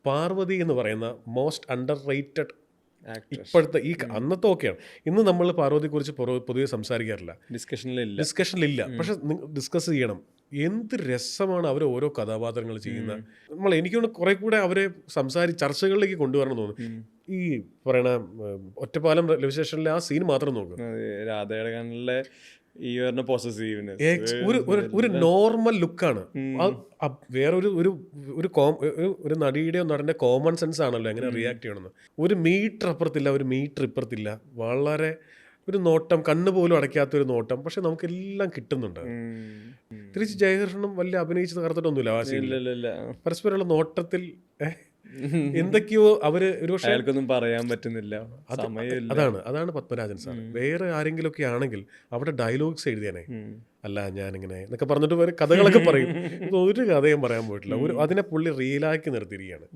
പാർവതി എന്ന് പറയുന്ന most under rated ഇപ്പോഴത്തെ ഈ അന്നത്തെ ഓക്കെയാണ്. ഇന്ന് നമ്മൾ പാർവതിയെ കുറിച്ച് പൊതുവെ സംസാരിക്കാറില്ല, ഡിസ്കഷനിലില്ല. പക്ഷെ ഡിസ്കസ് ചെയ്യണം. എന്ത് രസമാണ് അവർ ഓരോ കഥാപാത്രങ്ങൾ ചെയ്യുന്നത്. എനിക്കൊന്ന് കുറെ കൂടെ അവരെ ചർച്ചകളിലേക്ക് കൊണ്ടുവരണം തോന്നുന്നു. ഈ പറയണ ഒറ്റപ്പാലം രവിശേഷനിലെ ആ സീൻ മാത്രം നോക്കും. രാധയുടെ കണ്ണിലെ ഈ പറഞ്ഞ ഒരു നോർമൽ ലുക്കാണ്. വേറൊരു ഒരു നടിയുടെയോ നടന്റെ കോമൺ സെൻസ് ആണല്ലോ എങ്ങനെ റിയാക്ട് ചെയ്യണമെന്ന്. ഒരു മീറ്റർ അപ്പുറത്തില്ല, ഒരു മീറ്റർ ഇപ്പുറത്തില്ല. വളരെ ഒരു നോട്ടം, കണ്ണ് പോലും അടയ്ക്കാത്തൊരു നോട്ടം. പക്ഷെ നമുക്കെല്ലാം കിട്ടുന്നുണ്ട്. തിരിച്ച് ജയകൃഷ്ണനും വലിയ അഭിനയിച്ച് തകർത്തിട്ടൊന്നുമില്ല ആ സീനിൽ. പരസ്പരമുള്ള നോട്ടത്തിൽ എന്തൊക്കെയോ അവര് ഒരു പക്ഷേ പറയാൻ പറ്റുന്നില്ല. അതാണ് പത്മരാജൻ സാർ. വേറെ ആരെങ്കിലും ഒക്കെ ആണെങ്കിൽ അവിടെ ഡയലോഗ്സ് എഴുതിയാനേ, അല്ല ഞാനിങ്ങനെ എന്നൊക്കെ പറഞ്ഞിട്ട് വേറെ കഥകളൊക്കെ പറയും. ഒരു കഥയും പറയാൻ പോയിട്ടില്ല. അതിനെ പുള്ളി റിയലാക്കി നിർത്തിയിരിക്കുകയാണ്.